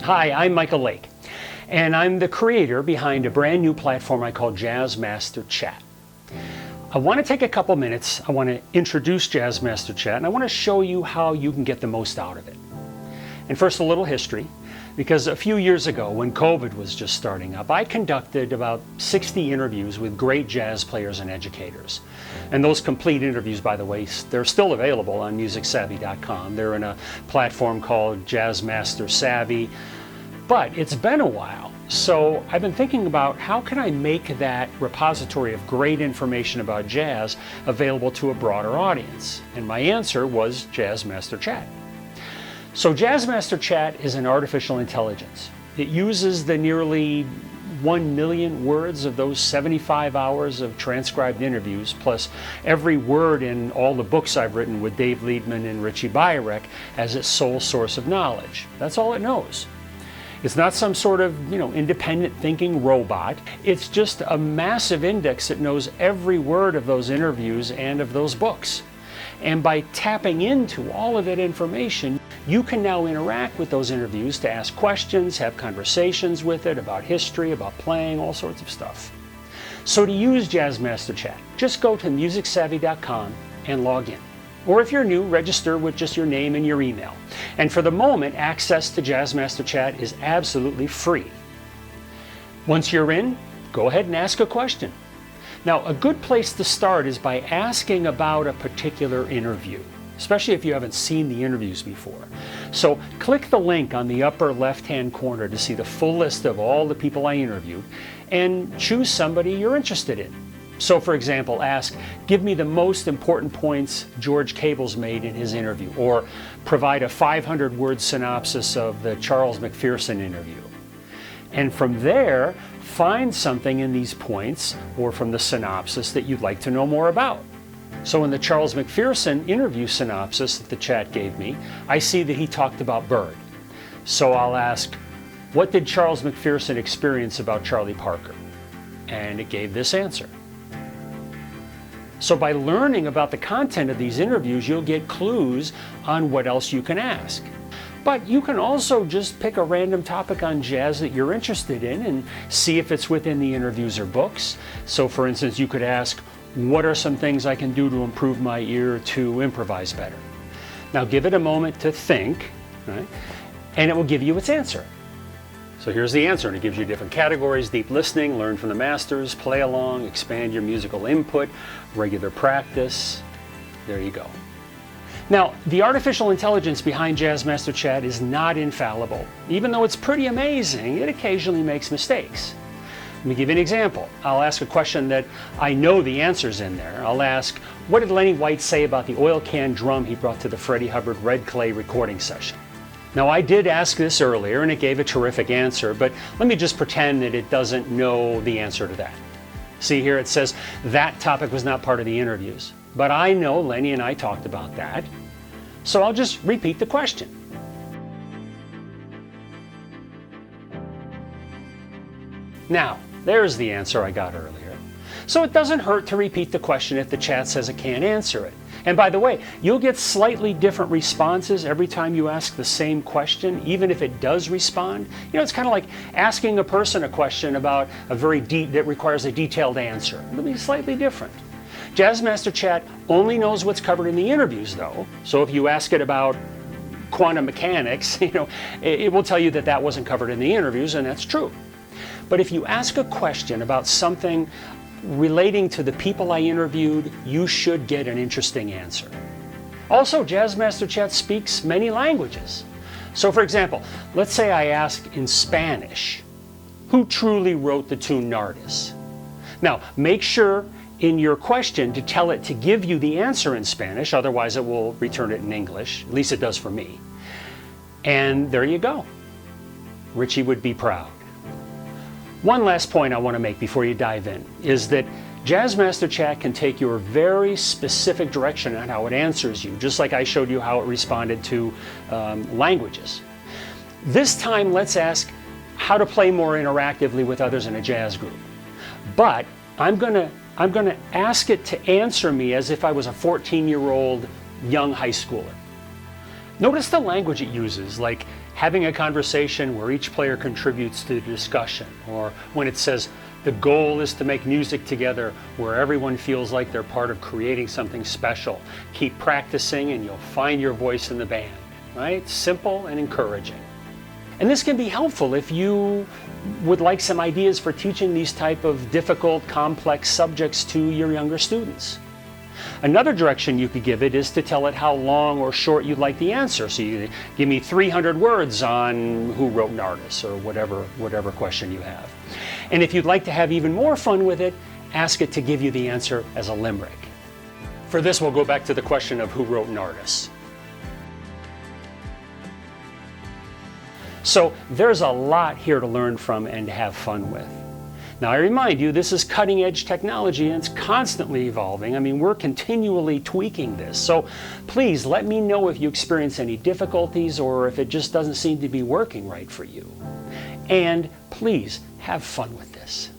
Hi, I'm Michael Lake, and I'm the creator behind a brand new platform I call Jazz Master Chat. I want to take a couple minutes, I want to introduce Jazz Master Chat, and I want to show you how you can get the most out of it. And first, a little history, because a few years ago, when COVID was just starting up, I conducted about 60 interviews with great jazz players and educators. And those complete interviews, by the way, they're still available on musicsavvy.com. They're in a platform called Jazz Master Savvy. But it's been a while, so I've been thinking about how can I make that repository of great information about jazz available to a broader audience? And my answer was Jazz Master Chat. So Jazz Master Chat is an artificial intelligence. It uses the nearly 1 million words of those 75 hours of transcribed interviews, plus every word in all the books I've written with Dave Liebman and Richie Byrek as its sole source of knowledge. That's all it knows. It's not some sort of, independent thinking robot. It's just a massive index that knows every word of those interviews and of those books. And by tapping into all of that information, you can now interact with those interviews to ask questions, have conversations with it about history, about playing, all sorts of stuff. So to use Jazz Master Chat, just go to musicsavvy.com and log in. Or if you're new, register with just your name and your email. And for the moment, access to Jazz Master Chat is absolutely free. Once you're in, go ahead and ask a question. Now, a good place to start is by asking about a particular interview, especially if you haven't seen the interviews before. So click the link on the upper left-hand corner to see the full list of all the people I interviewed and choose somebody you're interested in. So for example, ask, give me the most important points George Cable's made in his interview, or provide a 500-word synopsis of the Charles McPherson interview. And from there, find something in these points or from the synopsis that you'd like to know more about. So in the Charles McPherson interview synopsis that the chat gave me, I see that he talked about Bird. So I'll ask, what did Charles McPherson experience about Charlie Parker? And it gave this answer. So by learning about the content of these interviews, you'll get clues on what else you can ask. But you can also just pick a random topic on jazz that you're interested in and see if it's within the interviews or books. So for instance, you could ask, what are some things I can do to improve my ear to improvise better? Now give it a moment to think, right? And it will give you its answer. So here's the answer, and it gives you different categories: deep listening, learn from the masters, play along, expand your musical input, regular practice. There you go. Now, the artificial intelligence behind Jazz Master Chat is not infallible. Even though it's pretty amazing, it occasionally makes mistakes. Let me give you an example. I'll ask a question that I know the answer's in there. I'll ask, what did Lenny White say about the oil can drum he brought to the Freddie Hubbard Red Clay recording session? Now, I did ask this earlier and it gave a terrific answer, but let me just pretend that it doesn't know the answer to that. See here, it says that topic was not part of the interviews, but I know Lenny and I talked about that, so I'll just repeat the question. Now, there's the answer I got earlier. So it doesn't hurt to repeat the question if the chat says it can't answer it. And by the way, you'll get slightly different responses every time you ask the same question, even if it does respond. It's kind of like asking a person a question about that requires a detailed answer. It'll be slightly different. Jazz Master Chat only knows what's covered in the interviews, though. So if you ask it about quantum mechanics, it will tell you that that wasn't covered in the interviews, and that's true. But if you ask a question about something relating to the people I interviewed, you should get an interesting answer. Also, Jazz Master Chat speaks many languages. So for example, let's say I ask in Spanish, who truly wrote the tune Nardis? Now, make sure in your question to tell it to give you the answer in Spanish, otherwise it will return it in English. At least it does for me. And there you go. Richie would be proud. One last point I want to make before you dive in is that Jazz Master Chat can take your very specific direction on how it answers you, just like I showed you how it responded to languages. This time, let's ask how to play more interactively with others in a jazz group. But I'm gonna ask it to answer me as if I was a 14-year-old young high schooler. Notice the language it uses, like having a conversation where each player contributes to the discussion, or when it says the goal is to make music together where everyone feels like they're part of creating something special. Keep practicing and you'll find your voice in the band, right? Simple and encouraging. And this can be helpful if you would like some ideas for teaching these type of difficult, complex subjects to your younger students. Another direction you could give it is to tell it how long or short you'd like the answer. So you give me 300 words on who wrote Narcissus, or whatever question you have. And if you'd like to have even more fun with it, ask it to give you the answer as a limerick. For this, we'll go back to the question of who wrote Narcissus. So there's a lot here to learn from and to have fun with. Now I remind you, this is cutting edge technology and it's constantly evolving. I mean, we're continually tweaking this. So please let me know if you experience any difficulties or if it just doesn't seem to be working right for you. And please have fun with this.